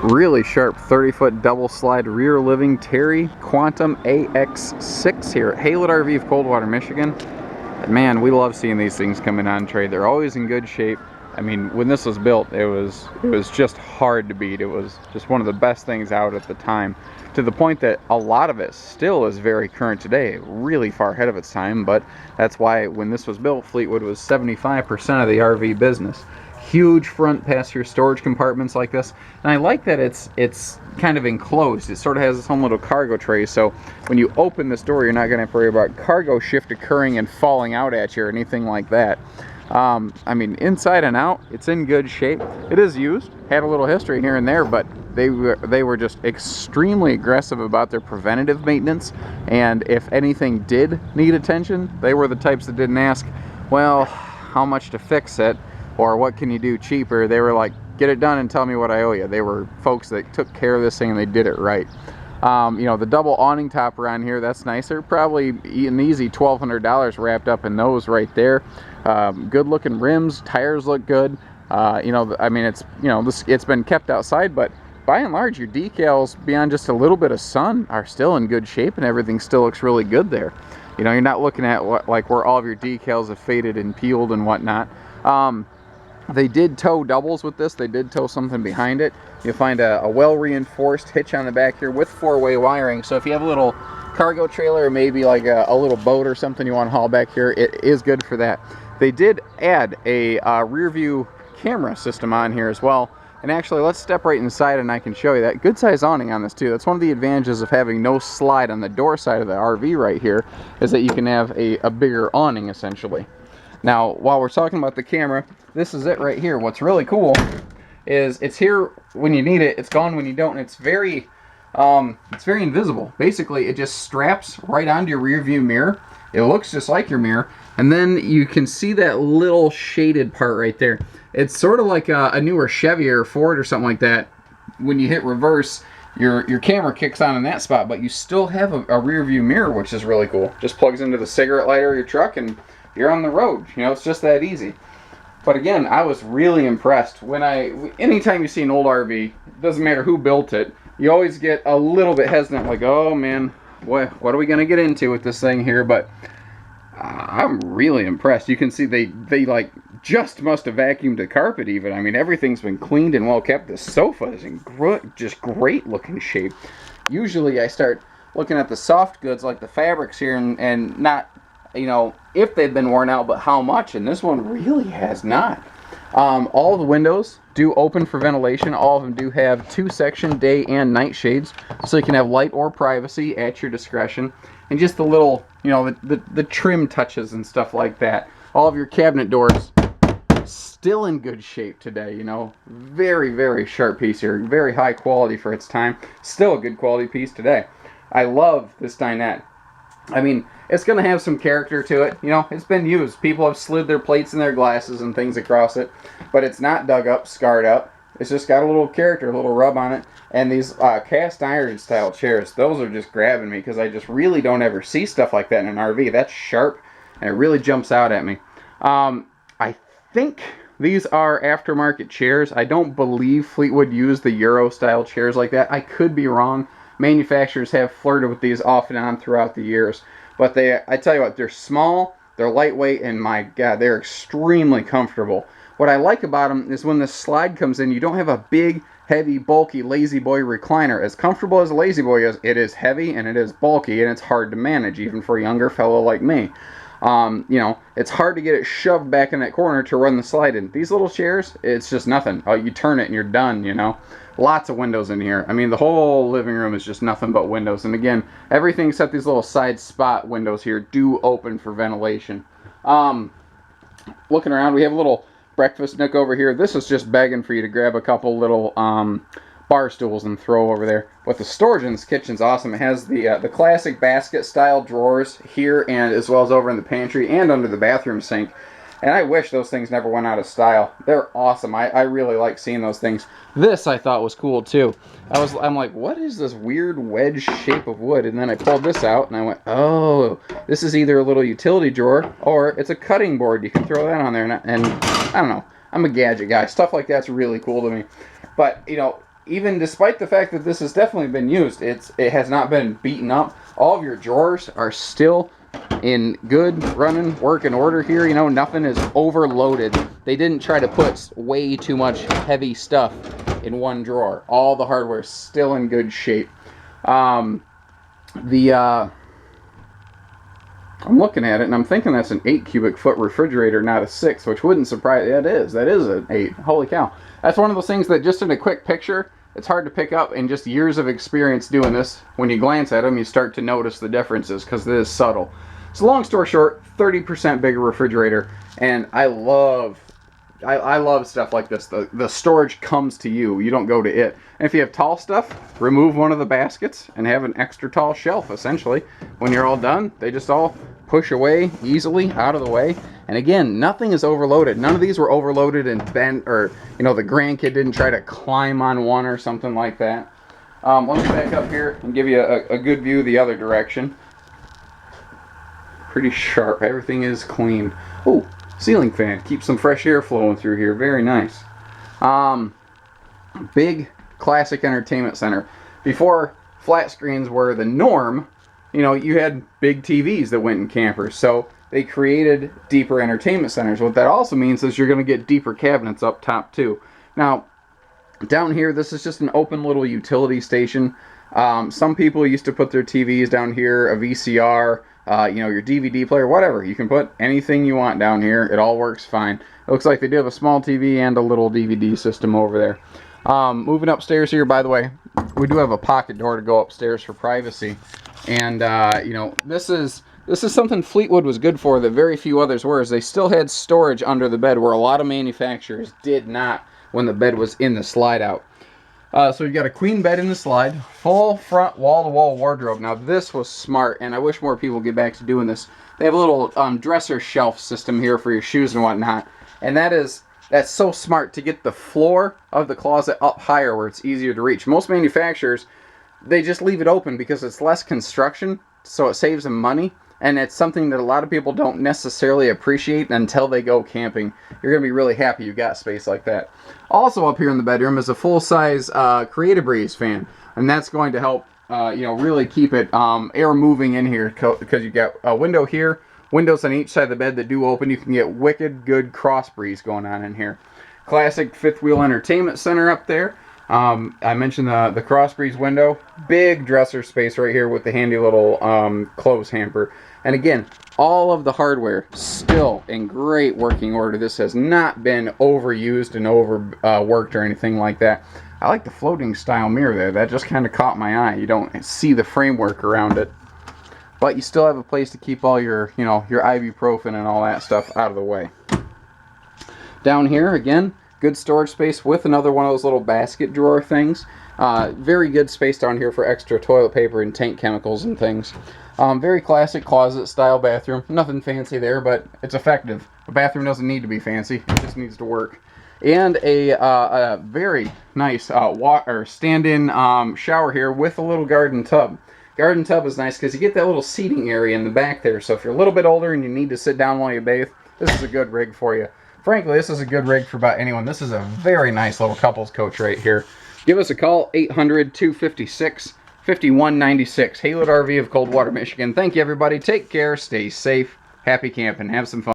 Really sharp 30-foot double slide rear living Terry Quantum AX6 here at Haylett RV of Coldwater, Michigan. Man, we love seeing these things coming on trade. They're always in good shape. I mean, when this was built, it was just hard to beat. It was just one of the best things out at the time, to the point that a lot of it still is very current today, really far ahead of its time. But that's why when this was built, Fleetwood was 75% of the RV business. Huge front passenger storage compartments like this, and I like that it's kind of enclosed. It sort of has its own little cargo tray, so when you open this door, you're not going to have to worry about cargo shift occurring and falling out at you or anything like that. I mean, inside and out, it's in good shape. It is used, had a little history here and there, but they were just extremely aggressive about their preventative maintenance, and if anything did need attention, they were the types that didn't ask, well, how much to fix it, or what can you do cheaper. They were like, get it done and tell me what I owe you. They were folks that took care of this thing and they did it right. You know, the double awning top around here, that's nice. They're probably an easy $1,200 wrapped up in those right there. Good looking rims, tires look good. You know, I mean, it's, you know, it's been kept outside, but by and large, your decals, beyond just a little bit of sun, are still in good shape, and everything still looks really good there. You know, you're not looking at like where all of your decals have faded and peeled and whatnot. They did tow doubles with this. They did tow something behind it. You'll find a well-reinforced hitch on the back here with four-way wiring. So if you have a little cargo trailer, or maybe like a little boat or something you want to haul back here, it is good for that. They did add a rear view camera system on here as well. And actually, let's step right inside and I can show you that. Good size awning on this too. That's one of the advantages of having no slide on the door side of the RV right here, is that you can have a bigger awning essentially. Now, while we're talking about the camera, this is it right here. What's really cool is it's here when you need it, it's gone when you don't, and it's very invisible. Basically, it just straps right onto your rear view mirror. It looks just like your mirror, and then you can see that little shaded part right there. It's sort of like a newer Chevy or Ford or something like that. When you hit reverse, your camera kicks on in that spot, but you still have a rear view mirror, which is really cool. Just plugs into the cigarette lighter of your truck and you're on the road. You know, it's just that easy. But again, I was really impressed. Anytime you see an old RV, it doesn't matter who built it, you always get a little bit hesitant, like, oh man, what are we gonna get into with this thing here? But I'm really impressed. You can see they like just must have vacuumed the carpet even. I mean, everything's been cleaned and well kept. The sofa is in just great looking shape. Usually I start looking at the soft goods like the fabrics here and not, you know, if they've been worn out, but how much, and this one really has not. All the windows do open for ventilation. All of them do have 2-section day and night shades, so you can have light or privacy at your discretion. And just the little, you know, the trim touches and stuff like that. All of your cabinet doors still in good shape today, you know. Very, very sharp piece here. Very high quality for its time. Still a good quality piece today. I love this dinette. I mean, it's going to have some character to it. You know, it's been used. People have slid their plates and their glasses and things across it. But it's not dug up, scarred up. It's just got a little character, a little rub on it. And these cast iron style chairs, those are just grabbing me, because I just really don't ever see stuff like that in an RV. That's sharp, and it really jumps out at me. I think these are aftermarket chairs. I don't believe Fleetwood used the Euro style chairs like that. I could be wrong. Manufacturers have flirted with these off and on throughout the years. But I tell you what, they're small, they're lightweight, and my God, they're extremely comfortable. What I like about them is when the slide comes in, you don't have a big, heavy, bulky Lazy Boy recliner. As comfortable as a Lazy Boy is, it is heavy and it is bulky and it's hard to manage, even for a younger fellow like me. You know, it's hard to get it shoved back in that corner to run the slide in. These little chairs, it's just nothing. You turn it and you're done, you know. Lots of windows in here. I mean, the whole living room is just nothing but windows. And again, everything except these little side spot windows here do open for ventilation. Looking around, we have a little breakfast nook over here. This is just begging for you to grab a couple little bar stools and throw over there. But the storage in this kitchen's awesome. It has the classic basket style drawers here, and as well as over in the pantry and under the bathroom sink. And I wish those things never went out of style. They're awesome. I really like seeing those things. This I thought was cool too. I'm like, what is this weird wedge shape of wood? And then I pulled this out and I went, oh, this is either a little utility drawer or it's a cutting board. You can throw that on there, and I don't know. I'm a gadget guy. Stuff like that's really cool to me. But, you know, even despite the fact that this has definitely been used, it has not been beaten up. All of your drawers are still in good running working order here. You know, nothing is overloaded. They didn't try to put way too much heavy stuff in one drawer. All the hardware is still in good shape. I'm looking at it and I'm thinking that's an 8 cubic foot refrigerator, not a 6, which wouldn't surprise. That is an 8. Holy cow. That's one of those things that just in a quick picture, it's hard to pick up. In just years of experience doing this, when you glance at them, you start to notice the differences because it is subtle. So long story short, 30% bigger refrigerator, and I love stuff like this. The storage comes to you. You don't go to it. And if you have tall stuff, remove one of the baskets and have an extra tall shelf, essentially. When you're all done, they just all push away easily out of the way. And again, nothing is overloaded. None of these were overloaded and bent, or, you know, the grandkid didn't try to climb on one or something like that. Let me back up here and give you a good view the other direction. Pretty sharp. Everything is clean. Oh, ceiling fan. Keep some fresh air flowing through here. Very nice. Big classic entertainment center. Before flat screens were the norm, you know, you had big TVs that went in campers. So they created deeper entertainment centers. What that also means is you're going to get deeper cabinets up top too. Now, down here, this is just an open little utility station. Some people used to put their TVs down here, a VCR, you know, your DVD player, whatever. You can put anything you want down here. It all works fine. It looks like they do have a small TV and a little DVD system over there. Moving upstairs here, by the way, we do have a pocket door to go upstairs for privacy. And, you know, this is something Fleetwood was good for that very few others were, is they still had storage under the bed where a lot of manufacturers did not when the bed was in the slide out. So you've got a queen bed in the slide, full front wall-to-wall wardrobe. Now this was smart, and I wish more people get back to doing this. They have a little dresser shelf system here for your shoes and whatnot, and that's so smart to get the floor of the closet up higher where it's easier to reach. Most manufacturers, they just leave it open because it's less construction, so it saves them money. And it's something that a lot of people don't necessarily appreciate until they go camping. You're going to be really happy you got space like that. Also up here in the bedroom is a full-size Create-A-Breeze fan. And that's going to help, you know, really keep it air moving in here, because you got a window here, windows on each side of the bed that do open. You can get wicked good cross breeze going on in here. Classic fifth wheel entertainment center up there. I mentioned the cross breeze window. Big dresser space right here with the handy little clothes hamper. And again, all of the hardware still in great working order. This has not been overused and overworked or anything like that. I like the floating style mirror there. That just kind of caught my eye. You don't see the framework around it, but you still have a place to keep all your, you know, your ibuprofen and all that stuff out of the way. Down here, again, good storage space with another one of those little basket drawer things. Very good space down here for extra toilet paper and tank chemicals and things. Very classic closet style bathroom. Nothing fancy there, but it's effective. A bathroom doesn't need to be fancy. It just needs to work. And a very nice stand-in shower here with a little garden tub. Garden tub is nice because you get that little seating area in the back there. So if you're a little bit older and you need to sit down while you bathe, this is a good rig for you. Frankly, this is a good rig for about anyone. This is a very nice little couples coach right here. Give us a call, 800-256-5196. Haylett RV of Coldwater, Michigan. Thank you, everybody. Take care. Stay safe. Happy camping. Have some fun.